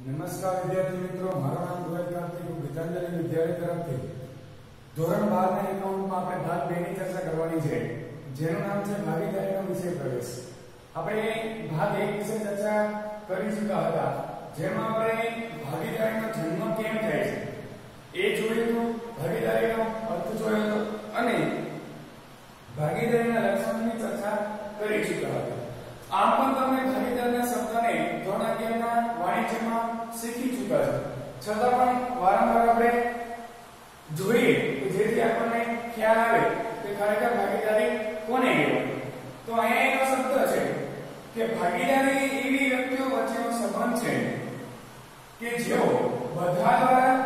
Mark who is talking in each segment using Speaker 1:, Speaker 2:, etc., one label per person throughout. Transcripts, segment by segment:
Speaker 1: નમસ્કાર વિદ્યાર્થી મિત્રો, મારું નામ ગોયલ કાર્તિક, હું ગીતાંજલિ વિદ્યાલય તરફથી ધોરણ 12 ના એકાઉન્ટમાં આપણે ભાગ 2 ની ચર્ચા કરવાની છે, જેનું નામ છે ભાગીદારીનો વિષય પ્રવેશ. આપણે ભાગ 1 વિશે ચર્ચા કરી ચૂક્યા હતા, જેમાં આપણે ભાગીદારીનો જન્મ કેમ થાય છે એ જોયું, ભાગીદારીનો અર્થ જોયો અને ભાગીદારીના લક્ષણોની ચર્ચા કરી ચૂક્યા હતા. આમ પણ તમે ભાગીદારના શબ્દને ધોરણ 11 ના વાણિજ્યમાં શીખી ચૂક્યા છો, છતાં પણ વારંવાર આપણે જોઈએ કે જેથી આપણને ખ્યાલ આવે કે ખરેખર ભાગીદારી કોને કહેવાય. તો અહીંયા એનો શબ્દ છે કે ભાગીદારી એવી વ્યક્તિઓ વચ્ચેનો સંબંધ છે કે જેઓ બધા દ્વારા,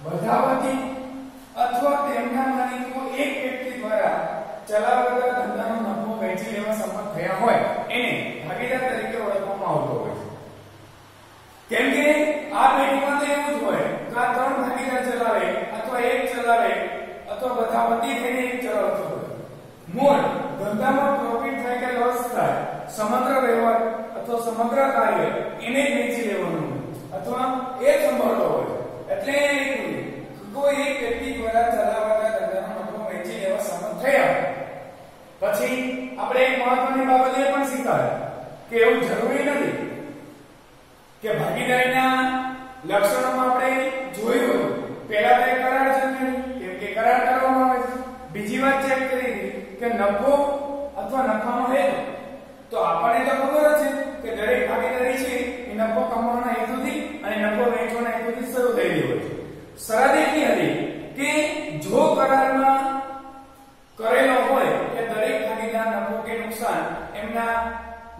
Speaker 1: બધા વતી અથવા તેમનામાંની કોઈ એક વ્યક્તિ દ્વારા ચલાવતા ધંધાનો નફો વહેંચી લેવા સંમત થયા હોય એને ભાગીદાર તરીકે ઓળખવામાં આવતો હોય છે. કેમ કે આ પેઢીમાં તો એવું જ હોય કે આ ત્રણ ભાગીદાર ચલાવે અથવા એક ચલાવે અથવા બધા વતી થઈને એક ચલાવતો હોય. મૂળ ધંધામાં પ્રોફિટ થાય કે લોસ થાય, સમગ્ર વ્યવહાર અથવા સમગ્ર કાર્ય એને જ વેચી લેવાનું અથવા એ સંભાળતો હોય. એટલે કોઈ એક વ્યક્તિ દ્વારા ચલાવતા ધંધાનો નફો વેચી લેવા સંમત થયા પછી આપણે એક મહત્વની બાબત એ પણ શીખ્યા કે એવું જરૂરી નથી કે ભાગીદારીના લક્ષણોમાં આપણે જોયું પહેલા તો કરાર છે કેમ કે કરાર કરવામાં આવે છે. બીજી વાત ચેક કરી કે નફો અથવા નફાનો હેતુ, તો આપણને તો ખબર છે કે દરેક ભાગીદારી છે એ નફો કમાવાના હેતુથી અને નફો વેચવાના હેતુથી શરૂ થયેલી હોય છે. શરત એટલી હતી કે જો કરારમાં કરેલો હોય કે દરેક ભાગીદાર નફો કે નુકસાન એમના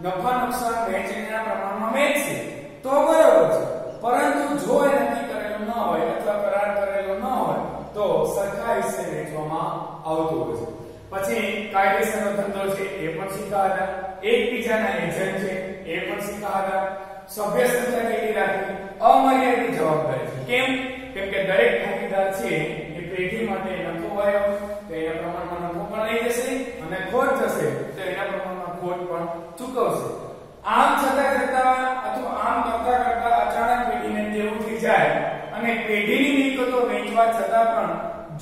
Speaker 1: નફા નુકસાન વહેંચણીના પ્રમાણમાં વહેંચશે તો બરાબર છે, પરંતુ જો એ નક્કી કરેલું ન હોય અથવા કરાર કરેલો ન હોય તો સરખા હિસ્સે વહેંચવામાં આવતું હોય છે. પછી કાયદેસરનો ધંધો છે એ પણ શીખ્યા હતા, એકબીજાના એજન્ટ છે એ પણ શીખ્યા હતા, સભ્ય સંખ્યા કેટલી રાખવી, અમર્યાદિત જવાબદારી છે. કેમ કે દરેક ભાગીદાર છે એ પેઢી માટે નફો આવ્યો તો એના પ્રમાણમાં નફો પણ લઈ જશે અને ખોટ જશે તો એના પ્રમાણમાં ખોટ પણ ચૂકવશે. આમ છતાં અથવા આમ કરતા અચાનક પેઢીને દેવું થઈ જાય અને પેઢીની મિલકતો વેચવા છતાં પણ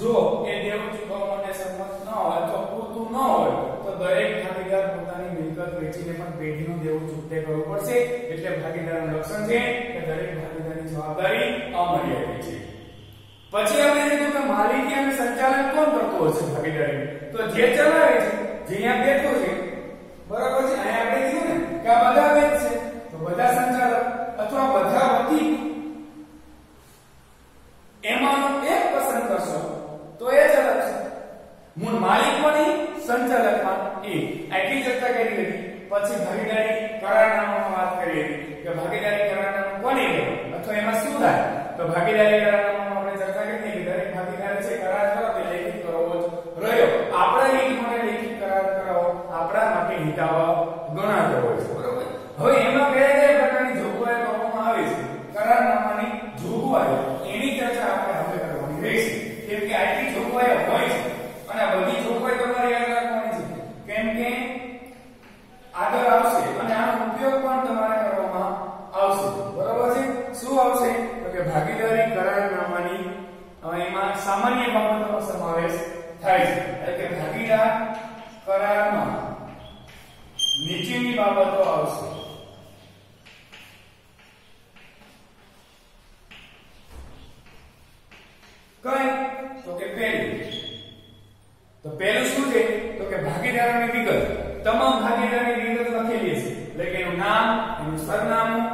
Speaker 1: જો એ દેવું ચૂકવવા માટે સંમત ન હોય અથવા પૂરતું ન હોય તો દરેક ભાગીદાર પોતાની મિલકત વેચીને પણ પેઢીનું દેવું ચૂકતે કરવું પડશે. એટલે ભાગીદારનું લક્ષણ છે કે દરેક ભાગીદારની જવાબદારી અમર્યાદિત છે. પછી આપણે કીધું કે માલિકી અને સંચાલન કોણ કરતો હશે ભાગીદારી, તો જે ચલાવે છે, જે અહીંયા બેઠો છે, બરાબર છે, અહીંયા આપણે કીધું ને કે આ બધા વેચશે તો બધા સંચાલક અથવા બધા વતી એમાં એક પસંદ કરશો તો એ ચલાવશે. મૂળ માલિક પણ સંચાલકમાં એ આટલી ચર્ચા કરી હતી. પછી ભાગીદારી કરારનામામાં વાત કરી હતી કે ભાગીદારી કરારનામું કોને કહેવાય અથવા એમાં શું થાય. તો ભાગીદારી કરારનામામાં આપણે ચર્ચા કરી હતી કે દરેક ભાગીદાર છે કરાર કરો તે લેખિત કરવો જ રહ્યો. આપણા હિત માટે લેખિત કરાર કરાવો આપણા માટે હિતાવહ ગણાતો હોય છે, બરોબર. હવે એમાં કયા કયા પ્રકારની જોગવાઈ કરવામાં આવે છે, કરારનામાની જોગવાઈ, એની ચર્ચા આપણે હવે કરવાની રહેશે. કેમ કે આટલી જોગવાઈ હોય છે અને બધી જોગવાઈ તમારે યાદ રાખવાની છે, કેમ કે આગળ આવશે અને આનો ઉપયોગ પણ તમારે કરવામાં આવશે, બરોબર છે. શું આવશે તો કે ભાગીદારી કરારનામાની એમાં સામાન્ય બાબતોનો સમાવેશ થાય છે. એટલે કે ભાગીદાર કરારમાં નીચેની બાબતો આવશે. કઈ તો કે પહેલું શું છે તો કે ભાગીદારોની વિગત, તમામ ભાગીદારની વિગત લખેલી છે. એટલે કે એનું નામ, એનું સરનામું,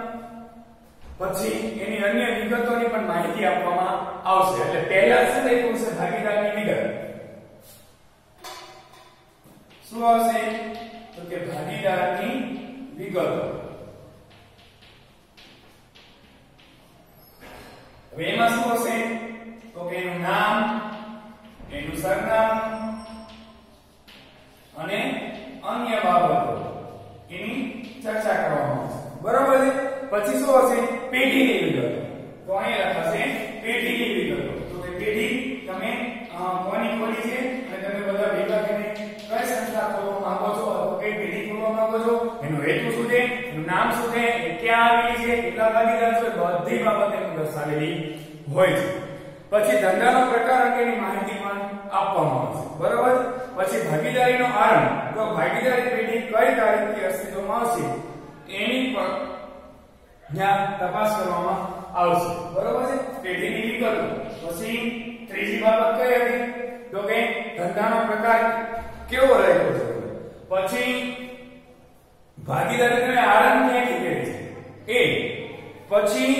Speaker 1: પછી એની અન્ય વિગતોની પણ માહિતી આપવામાં આવશે. એટલે પહેલા શું લખ્યું છે ભાગીદારની વિગત. શું આવશે તો કે ભાગીદારની વિગતો. હવે એમાં શું હશે તો કે એનું નામ, એનું સરનામું અને અન્ય બાબતો એની ચર્ચા કરવામાં આવશે, બરોબર છે. પછી શું હશે પેઢીની વિગતો. તો અહીં લખાશે પેઢીની વિગતો. તો કે પેઢી તમે કોની ખોલી છે અને તમે બધા ભેગા થઈને કઈ સંસ્થા ખોલવા માંગો છો અથવા કઈ પેઢી ખોલવા માંગો છો એનો હેતુ શું છે, એનું નામ શું છે, એ ક્યાં આવેલી છે, કેટલા ભાગીદાર છે, બધી બાબત એમાં દર્શાવેલી હોય છે. પછી ધંધાનો પ્રકાર અંગેની માહિતી પણ આપવામાં આવશે. બરોબર. પછી ભાગીદારીનો આરંભ, તો ભાગીદારી પેઢી કઈ તારીખથી અસ્તિત્વમાં આવશે એની પર ત્યાં તપાસ કરવામાં આવશે. બરોબર છે. પેઢીની વિગતો. પછી ત્રીજી બાબત કઈ હતી, તો કે ધંધાનો પ્રકાર કેવો રહ્યો છે. પછી ભાગીદારીનો આરંભ ક્યાંથી કરે છે એ. પછી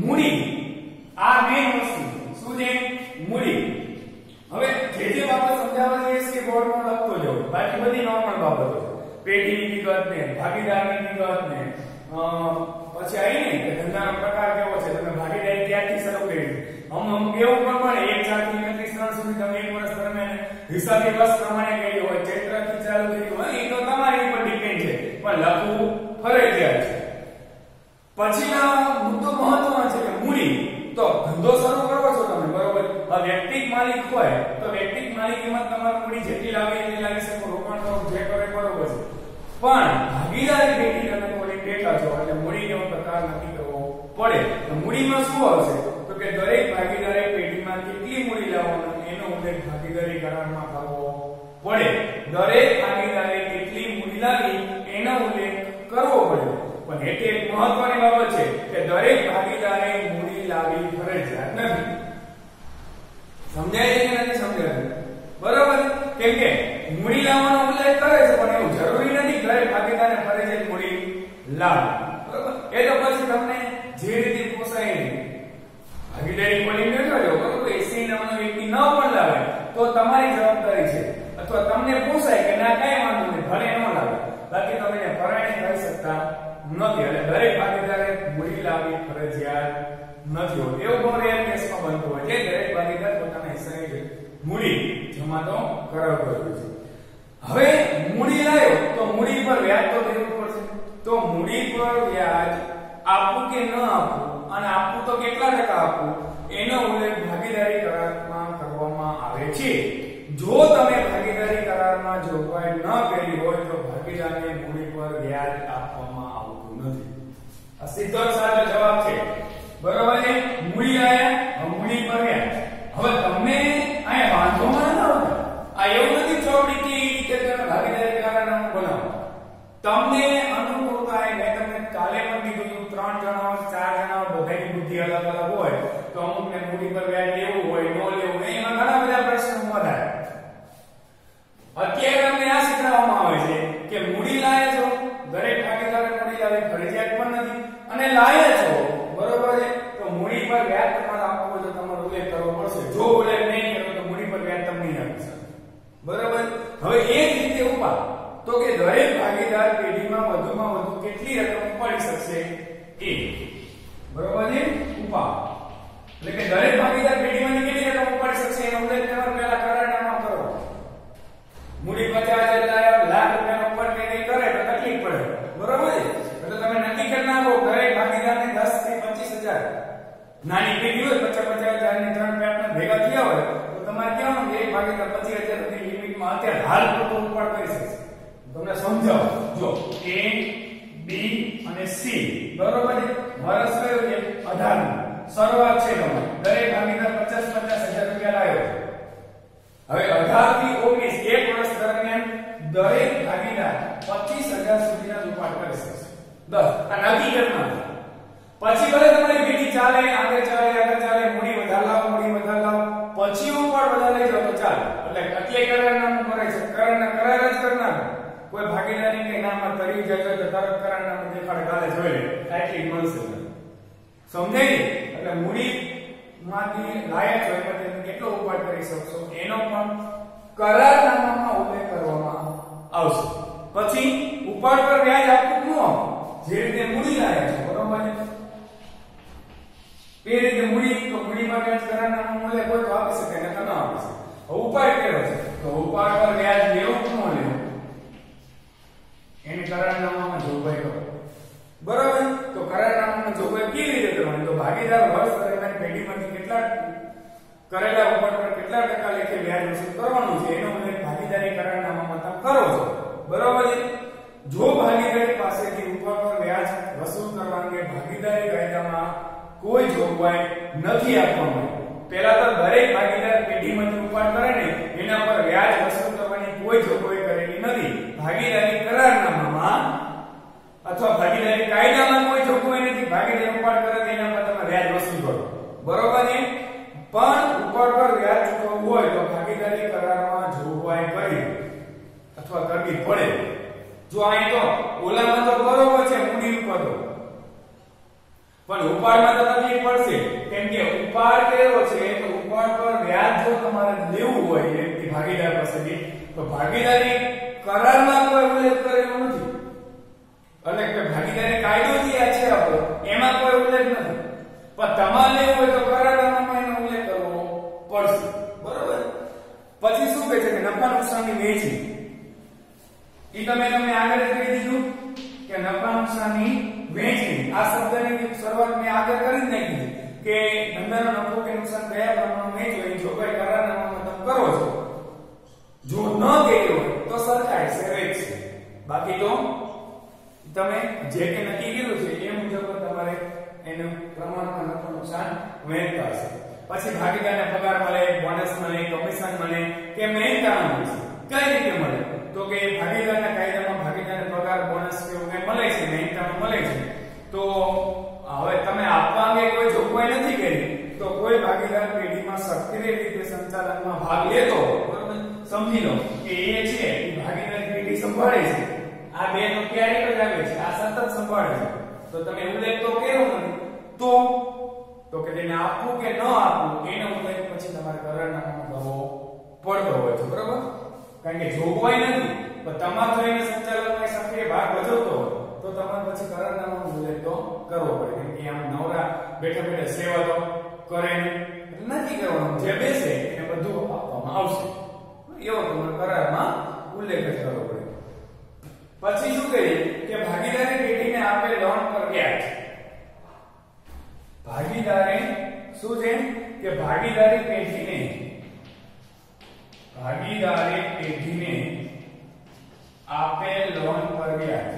Speaker 1: મૂડી, આ મેઈન વસ્તુ શું છે, મૂડી. હવે જે બાબત સમજાવવા જઈએ કે બોર્ડમાં લખતો જાવ, બાકી બધી નોર્મલ બાબતો છે. પેઢીની વિગત ને, ભાગીદારની વિગત ને, પછી આવી ને કે ધંધાનો પ્રકાર કેવો છે, તમે ભાગીદારી ક્યાંથી શરૂ કરી, અમુક એવું પણ 1 થી 29 સુધી તમે એક વર્ષ દરમિયાન હિસાબી વર્ષ પ્રમાણે કરી હોય, ચૈત્રથી ચાલુ કરી હોય, એ તો તમારી ઉપર ડિપેન્ડ છે, પણ લખવું ફરજિયાત છે. પછીના મુદ્દો મહત્વનો છે કે મૂડી. તો ધંધો શરૂ કરવો છો તમે, બરોબર, આ વ્યક્તિક માલિક હોય તો વ્યક્તિક માલિકીમાં તમારું મૂડી જેટલી લાગે એટલી લાગી શકો, રોકાણ કરો જે કરે બરોબર છે. પણ ભાગીદારી પેઢી તમે કોઈ બેઠા છો એટલે મૂડીનો પ્રકાર નક્કી કરવો પડે. તો મૂડીમાં શું આવશે, તો કે દરેક ભાગીદારી પેઢીમાં કેટલી મૂડી લાવવાનો એનો ઉલ્લેખ ભાગીદારી કરારમાં કરવો પડે. દરેક ભાગીદારે કેટલી મૂડી લાવી એનો ઉલ્લેખ કરવો પડે. પણ એટલે એક મહત્વની બાબત છે કે દરેક ભાગીદારે મૂડી લાવી ફરજિયાત નથી. સમજાય છે કે નથી સમજાયું? બરોબર. કેમ કે મૂડી લાવવાનો ઉલ્લેખ કરે છે પણ એવું જરૂરી નથી દરેક ભાગીદારે ફરજિયાત મૂડી લાવવી. બરોબર. એ તો પછી તમને જે રીતે પોસાય ભાગીદારી બોલી બેઠો છો, બરોબર, 80 નામનો વ્યક્તિ ન પણ લાવે તો તમારી જવાબદારી છે, અથવા તમને પોસાય કે ના કઈ વાંધો નહીં ભલે ન લાવે, બાકી તમે એને પરાયણ કરી શકતા નથી. એટલે દરેક ભાગીદારે મૂડી લાવવી ફરજિયાત નથી હોતી. એવું બહુ રેર કેસમાં બનતું હોય છે, દરેક ભાગીદાર પોતાના હિસ્સાની મૂડી જમા તો કરાવતો હોય છે. હવે મૂડી લાવ્યો તો મૂડી પર વ્યાજ તો દેવું પડશે. તો મૂડી પર વ્યાજ આપવું કે ન આપવું, અને આપવું તો કેટલા ટકા આપવું, એનો ઉલ્લેખ ભાગીદારી કરારમાં કરવામાં આવે છે. જો તમે ભાગીદારી કરારમાં જોગવાઈ ન કરી હોય તો ભાગીદારને મૂડી પર વ્યાજ આપવામાં આવતું નથી. આ સીધો સાચો જવાબ છે. બરોબર છે. મૂડી આયા, મૂડી પર વ્યાજ. હવે તમને અહીંયા વાંધોમાં ન આવે, આ એવું નથી ચોપડી કે રીતે તમે ભાગીદારી કરારનામું બનાવો. તમને અનુકૂળ થાય. મેં તમને કાલે પણ કીધું 3 જણા 4 જણા બધાની બુદ્ધિ અલગ અલગ હોય તો અમુકને મૂડી પર વ્યાજ લેવું હોય, ન લેવું, એમાં ઘણા બધા પ્રશ્નો ઉભા થાય. અત્યારે તમને આ શીખવવામાં આવે છે કે મૂડી લાયા છો, દરેક ભાગીદારે મૂડી લાવવી ફરજિયાત પણ નથી, અને લાયા છો, બરોબર છે, તો મૂડી પર વ્યાજ તમારે આપવું હોય તો તમારો ઉલ્લેખ કરવો પડશે. જો ઉલ્લેખ નહીં કરો તો મૂડી પર વ્યાજ તમને નહીં આપી શકે. બરોબર. હવે એ જ રીતે ઉપાડ, તો કે દરેક ભાગીદાર પેઢીમાં વધુમાં વધુ કેટલી રકમ ઉપાડી શકશે એ. બરોબર છે. ઉપાડ એટલે કે દરેક ભાગીદાર પેઢીમાંથી કેટલી રકમ ઉપાડી શકશે એનો ઉલ્લેખ તમારે પહેલા કરારનામામાં કરો. મૂડી 50,000 લાવ્યા, લાખ રૂપિયાનો ઉપર કે નહીં કરે તો તકલીફ પડે. બરોબર છે. એટલે તમે નક્કી કરી નાખો દરેક ભાગીદારને 10 થી 25,000 નાની પેઢી હોય, 50,000 ની 3 પેટના ભેગા થયા હોય તો તમારે કેવાનું એક ભાગીદાર 25,000 ની લિમિટમાં અત્યારે હાલ પૂરતો ઉપાડ કરી શકશે. તમને સમજાવો. જો A, B અને C, બરોબર છે. વર્ષ કયો છે? 18 નું. શરૂઆત છે તમારી. દરેક ભાગીદાર 50,000 રૂપિયા લાવ્યો. હવે 18 થી 19 એક વર્ષ દરમિયાન દરેક ભાગીદાર 25,000 સુધીના ઉપાડ કરી શકશે. 10 આ નક્કી કરવાનું. પછી ભલે તમારી પેઢી ચાલે, આગળ ચાલે, મૂડી વધારે લાવો, પછી ઉપાડ વધારે લઈ જાવ તો ચાલે. એટલે એટલે કરારનામું કરે છે, કરાર જ કરનાર. કોઈ ભાગીદારી કે નામમાં તરી જાય તો તરત કરારનામું દેખાડે, કાલે જોઈ લે એટલી મળશે. સમજાય? એટલે મૂડી માંથી લાયક હોય પણ કેટલો ઉપાડ કરી શકશો એનો પણ કરારનામામાં ઉલ્લેખ કરવામાં આવશે. પછી ઉપાડ પર વ્યાજ આપવું ન આપવું, જે રીતે મૂડી લાયક છે, બરોબર છે, એ રીતે મૂડી તો મૂડી પર વ્યાજ કરારનામામાં ઉલ્લેખ હોય તો આપી શકે ને ન આપી શકે. ઉપાડ કેવો છે? તો ઉપાડ પર વ્યાજ લેવું કે ન લેવું એને કરારનામામાં જોગવાઈ કરો. બરોબર. તો કરારનામામાં જોગવાઈ કેવી રીતે કરવાની? તો ભાગીદાર વર્ષ દરમિયાન પેઢીમાંથી કેટલા કરેલા ઉપાડ પર કેટલા ટકા લેખે વ્યાજ વસૂલ કરવાનું છે એનો ઉલ્લેખ ભાગીદારી કરારનામામાં તમે કરો છો. બરોબર છે. જો ભાગીદારી પાસેથી ઉપર પર વ્યાજ વસૂલ કરવા અંગે ભાગીદારી કાયદામાં કોઈ જોગવાઈ નથી આપવામાં આવી. પહેલા તો દરેક ભાગીદાર પેઢીમાંથી ઉપાડ કરે ને એના પર વ્યાજ વસૂલ કરવાની કોઈ જોગવાઈ કરેલી નથી. ભાગીદારી કરારનામામાં અથવા ભાગીદારી કાયદામાં કોઈ જોગવાઈ નથી ભાગીદાર ઉપાડ કરે તો એના પર તમે વ્યાજ વસૂલ કરો. બરોબર ને? પણ ઉપર પર વ્યાજ ચૂકવવું હોય તો ભાગીદારી કરારમાં જોગવાઈ કરી અથવા કરવી પડે. જો અહીં તો ઓલામાં તો બરોબર છે મૂડી ઉપર તો, પણ ઉપાડમાં તો તકલીફ પડશે. કેમ કે ઉપાડ કેવો છે તો ઉપાડ પર વ્યાજ જો તમારે લેવું હોય એ ભાગીદાર પાસેથી તો ભાગીદારી કરારમાં કોઈ ઉલ્લેખ કરેલો નથી. એટલે કે ભાગીદારી કાયદો જે છે આપણો એમાં કોઈ ઉલ્લેખ નથી. પણ તમારે લેવું હોય તો કરારનામામાં એનો ઉલ્લેખ કરવો પડશે. બરોબર? પછી શું કહે છે કે નફા નુકસાનની વહેંચણી. ઈ તમને આગળ જ કહી દીધું કે નફા નુકસાનની વહેંચણી. આ શબ્દની શરૂઆત મેં આગળ કરી જ નાખી કે ધંધાનો નફો કે નુકસાન કયા પ્રમાણમાં વહેંચવું એ જોગવાઈ કરારનામામાં તમે કરો છો. જો ન કર્યું હોય તો સરખાય છે રેટ છે. બાકી તો તમે જે કે નક્કી કર્યું છે એ મુજબ તમારે એનું પ્રમાણમાં નફો નુકસાન વહેંચતા હશે. પછી ભાગીદારને પગાર મળે, બોનસ મળે, કમિશન મળે કે મહેનતાણું મળે. કઈ રીતે મળે તો કે ભાગીદારના કાયદામાં ભાગીદારને પગાર, બોનસ કે એવું કંઈ મળે છે, મહેનતાણું મળે છે. તો હવે તમે આપવા અંગે કોઈ જોગવાઈ નથી કરી તો કોઈ ભાગીદાર પેઢીમાં સક્રિય રીતે સંચાલનમાં ભાગ લેતો, બરોબર, સમજી લો કે એ છે એ ભાગીદારી પેઢી સંભાળે છે. આ બે તો ક્યારેક જ આવે છે, આ સતત સંભાળે છે. તો તમે ઉલ્લેખ તો કર્યો નથી તો કે તેને આપવું કે ન આપવું એનો ઉલ્લેખ પછી તમારે કરારનામામાં કરવો પડતો હોય છે. બરોબર? કારણ કે જોગવાઈ નથી પણ તમારે જો એને સંચાલનમાં સક્રિય ભાગ ભજવતો હોય તો તમારે પછી કરારનામામાં ઉલ્લેખ તો કરવો પડે. કેમ કે આમ નવરા બેઠા બેઠા સેવા તો કરે નથી કરવાનું. જે બેસે એને બધું આપવામાં આવશે એવો તમારે કરારમાં ઉલ્લેખ જ કરવો પડે. પછી શું કહીએ કે ભાગીદારી પેઢીને આપેલ લોન પર વ્યાજ. ભાગીદારી શું છે કે ભાગીદારી પેઢીને આપેલ લોન પર વ્યાજ.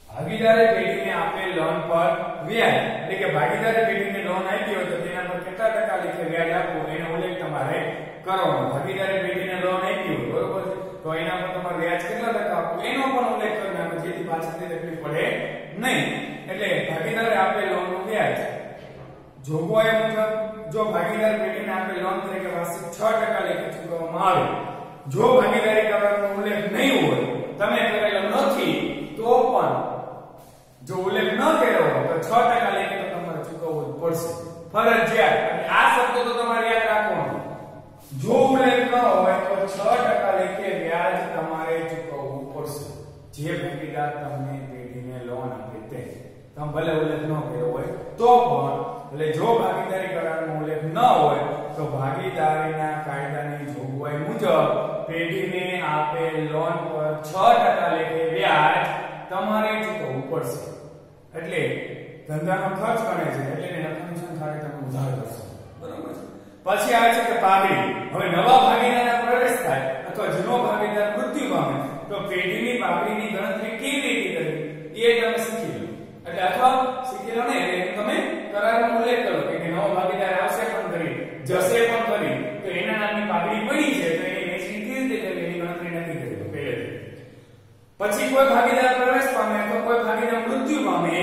Speaker 1: ભાગીદારી પેઢીને આપેલ લોન પર વ્યાજ એટલે કે ભાગીદારી પેઢીને લોન આપી હોય તો તેના પર કેટલા ટકા લેખે વ્યાજ આપવું એનો ઉલ્લેખ તમારે કરવાનો. ભાગીદારી પેઢીને લોન આપી હોય, બરોબર, તો એના પર તમારે વ્યાજ કેટલા ટકા આપવું એનો પણ ઉલ્લેખ કરવાનો જેથી પાછળથી તકલીફ પડે નહીં. એટલે ભાગીદારે આપેલ લોનનું વ્યાજ જોગવાઈ મુજબ જો ભાગીદાર પેઢીને આપેલ લોન તરીકે વાર્ષિક 6% લેખે ચૂકવવામાં આવે. જો ભાગીદારી કરારનો ઉલ્લેખ નહીં હોય, તમે કરેલો નથી તો પણ જો ઉલ્લેખ ન કર્યો હોય તો 6% લેખે તો તમારે ચૂકવવું જ પડશે ફરજિયાત. અને આ શબ્દ તો તમારે યાદ રાખવાનો. જો ઉલ્લેખ ન હોય તો 6% લેખે વ્યાજ તમારે ચૂકવવું પડશે. જે ભાગીદાર તમને પેઢીને લોન આપે તે તમે ભલે ઉલ્લેખ ન કર્યો હોય તો પણ, એટલે જો ભાગીદારી કરારનો ઉલ્લેખ ન હોય તો ભાગીદારીના કાયદાની જોગવાઈ મુજબ પેઢીને આપેલ લોન પર 6% લેખે વ્યાજ તમારે ચૂકવવું પડશે. એટલે ધંધાનો ખર્ચ ગણે છે એટલે એને નફા નુકસાન ખાતે તમે ઉધાર કરશો. બરોબર છે? પછી આવે છે કે પાઘડી. હવે નવા ભાગીદારના પ્રવેશ થાય અથવા જૂનો ભાગીદાર મૃત્યુ પામે તો પેઢીની પાઘડીની ગણતરી કેવી રીતે કરવી એ તમે શીખી લો. એટલે અથવા શીખી લો ને એટલે તમે કરારનો ઉલ્લેખ કરો કે નવો ભાગીદાર આવશે પણ કરી જશે પણ કરી તો એના નામની પાઘડી પડી છે તો એની વેચણી કેવી રીતે કરવી એની ગણતરી નથી કરી પહેલેથી. પછી કોઈ ભાગીદાર પ્રવેશ પામે અથવા કોઈ ભાગીદાર મૃત્યુ પામે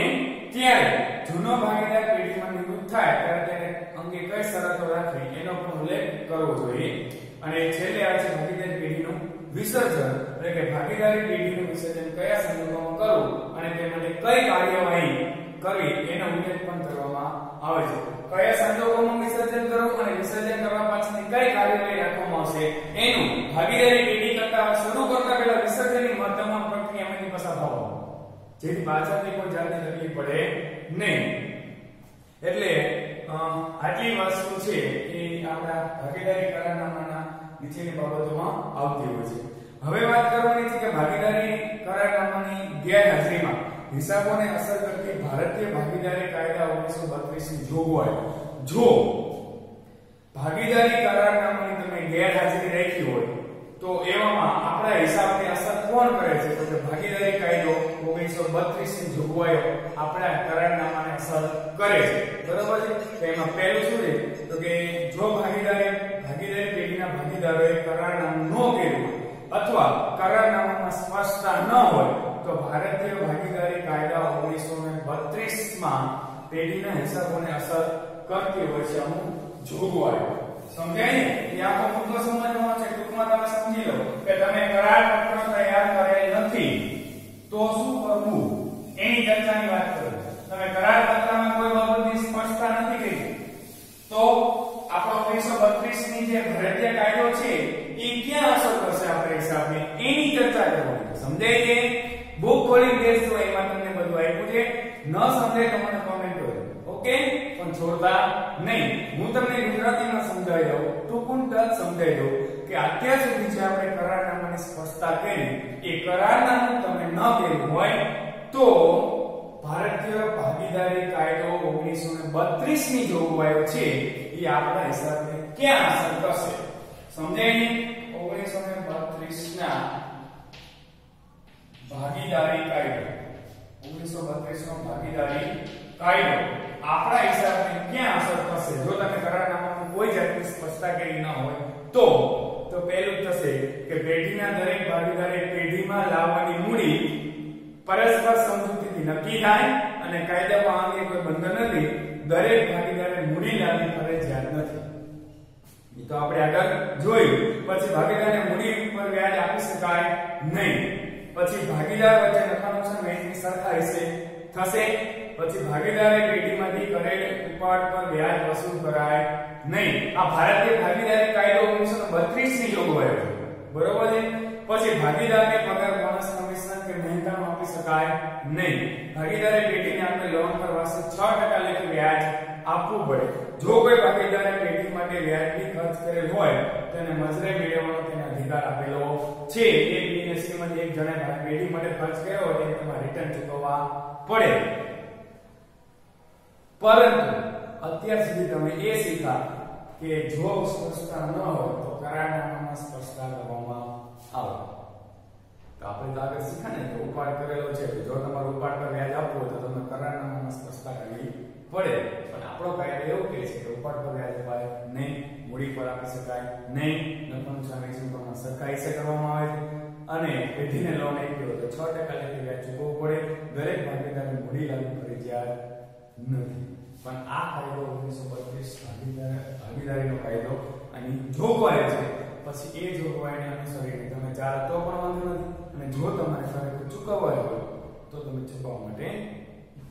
Speaker 1: ત્યારે જૂનો ભાગીદાર પેઢીમાં નિવૃત્ત થાય ત્યારે તેને અંગે કઈ શરતો રાખવી એનો પણ ઉલ્લેખ કરવો જોઈએ. અને છેલ્લે આવે છે ભાગીદારી પેઢીનું વિસર્જન એટલે કે ભાગીદારી પેઢીનું વિસર્જન કયા સંજોગોમાં કરવું અને તે માટે કઈ કાર્યવાહી કરવી એનો ઉલ્લેખ પણ કરવામાં આવે છે. કયા સંજોગોમાં વિસર્જન કરવું અને વિસર્જન કરવા પાછળની કઈ કાર્યવાહી રાખવામાં આવશે એનું ભાગીદારી પેઢી કરતા શરૂ કરતા પહેલા વિસર્જનની મહત્તમ પ્રક્રિયામાંથી પસાર થવાનું જેથી પાછળથી કોઈ જાતની તકલીફ પડે નહીં. એટલે આટલી વસ્તુ છે એ આપણા ભાગીદારી કરારનામાના નીચેની બાબતોમાં આવતી હોય છે. હવે વાત કરવાની છે કે ભાગીદારી કરારનામાની ગેરહાજરીમાં હિસાબોને અસર કરતી ભારતીય ભાગીદારી કાયદા 1932 ની જોગવાઈ. જો ભાગીદારી કરારનામાની તમે ગેરહાજરી રાખી હોય તો એવામાં આપણા હિસાબની અસર કોણ કરે છે? તો કે ભાગીદારી કાયદો 1932 ની જોગવાઈઓ આપણા કરારનામાને અસર કરે છે. બરોબર છે? તો એમાં પહેલું શું છે? તો કે જો ભાગીદારી પેઢીના ભાગીદારોએ કરારનામું ન કર્યું અથવા કરારનામામાં સ્પષ્ટતા ન હોય તો ભારતીય ભાગીદારી કાયદા 1932 માં પેઢીના હિસાબોને અસર કરતી હોય છે અમુક જોગવાઈઓ. સમજાય ને? એ આખો મુદ્દો સમજવાનો છે. ટૂંકમાં તમે સમજી લો કે તમે કરાર પત્ર તૈયાર કરેલ નથી તો શું કરવું એની ચર્ચાની વાત કરું. તમે કરાર પત્રમાં કોઈ બાબતની સ્પષ્ટતા નથી કરી તો આપણો 1932 ની જે ભારતીય કાયદો છે એ ક્યાં અસર કરશે આપણા હિસાબને એની ચર્ચા કરવાની. સમજાય છે? બુક ખોલી દેશો એમાં તમને બધું આપ્યું છે. ન સમજાય તો મને કોમેન્ટ કરો. ઓકે? પણ છોડતા નહીં. હું તમને ગુજરાતીમાં સમજાવી દઉં, ટૂંકું ટચ સમજાવી દઉં કે અત્યાર સુધી જે આપણે કરારનામાની સ્પષ્ટતા કરી એ કરારનામું તમે ન કર્યું હોય તો ભારતીય ભાગીદારી કાયદો 1932 ની જોગવાઈઓ છે એ આપણા હિસાબને ક્યાં અસર કરશે? સમજાય ને? 1932 ના ભાગીદારી કાયદો 1932 નો ભાગીદારી કાયદો આપણા હિસાબને ક્યાં અસર કરશે? જો તમે કરારનામામાં કોઈ જાતની સ્પષ્ટતા કરી ન હોય તો પહેલું થશે કે પેઢીના દરેક ભાગીદારે પેઢીમાં લાવવાની મૂડી પરસ્પર સમજૂતીથી નક્કી થાય અને કાયદામાં અંગે કોઈ બંધન નથી. દરેક ભાગીદારે મૂડી લાવવી ફરજિયાત નથી. એ તો આપણે આગળ જોયું. પછી ભાગીદારને મૂડી પર વ્યાજ આપી શકાય નહીં. પછી ભાગીદાર વચ્ચે નફા નુકસાન વહેંચણી સરખા હિસ્સે થશે. પછી ભાગીદારે પેઢીમાંથી કરેલ ઉપાડ પર વ્યાજ વસૂલ કરાય નહીં. આ ભારતીય ભાગીદારી કાયદો 1932 ની જોગવાઈઓ છે. બરોબર છે? પછી ભાગીદારને પગાર, બોનસ, કમિશન કે મહેનતાણું આપી શકાય નહીં. ભાગીદારે પેઢીને આપેલ લોન પર વાર્ષિક 6% લેખે વ્યાજ આપવું પડે. જો કોઈ ભાગીદારે પેઢી માટે વ્યાજબી ખર્ચ કરેલ હોય તેને મજરે મેળવવાનો તેને અધિકાર આપેલો છે. એક બિઝનેસમાંથી એક જણે પેઢી માટે ખર્ચ કર્યો હોય તેને તમારે રિટર્ન ચૂકવવા પડે. પરંતુ અત્યાર સુધી તમે એ શીખા કે જો સ્પષ્ટતા ન હોય તો કરારનામામાં સ્પષ્ટતા કરવામાં આવે. તો આપણે તો આગળ શીખા ને કે ઉપાડ કરેલો છે તો જો તમારો ઉપાડ પર વ્યાજ આપવું હોય તો તમે કરારનામામાં સ્પષ્ટતા કરવી પડે. પણ આપણો કાયદો એવું કહે છે કે ઉપાડ પર વ્યાજ અપાય નહીં, મૂડી પર આપી શકાય નહીં, નફા નુકસાન વહેંચણીમાં સરખા હિસ્સે કરવામાં આવે છે અને પેઢીને લોન આપી હોય તો 6% લેખે વ્યાજ ચૂકવવું પડે. દરેક ભાગીદારને મૂડી લાવવી ફરજિયાત નથી. પણ આ કાયદો 1932 ભાગીદારીનો કાયદો અને જોગવાઈ છે. પછી એ જોગવાઈને અનુસરીને તમે ચાલો તો પણ વાંધો નથી અને જો તમારે ખરેખર ચૂકવવા હોય તો તમે ચૂકવવા માટે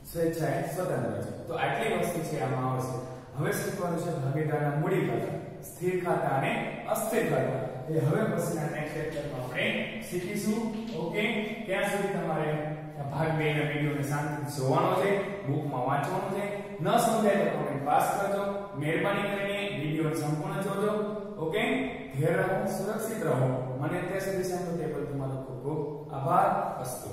Speaker 1: સ્વેચ્છાએ સ્વતંત્ર છે. તો આટલી વસ્તુ છે આમાં આવશે. હવે શીખવાનું છે ભાગીદારના મૂડી ખાતા, સ્થિર ખાતા અને અસ્થિર ખાતા. એ હવે પછીના નેક્સ્ટ લેક્ચરમાં આપણે શીખીશું. ઓકે? ત્યાં સુધી તમારે ભાગ 2 ના વિડિયોને શાંતિથી જોવાનો છે, બુકમાં વાંચવાનું છે. ન સમજાય તો કમેન્ટ પાસ કરજો. મહેરબાની કરીને વિડિયો સંપૂર્ણ જોજો. ઓકે? ધ્યેય રહો, સુરક્ષિત રહો. મને અત્યાર સુધી સાંભળ્યું તે બદલ તમારો ખૂબ ખૂબ આભાર. અસ્તુ.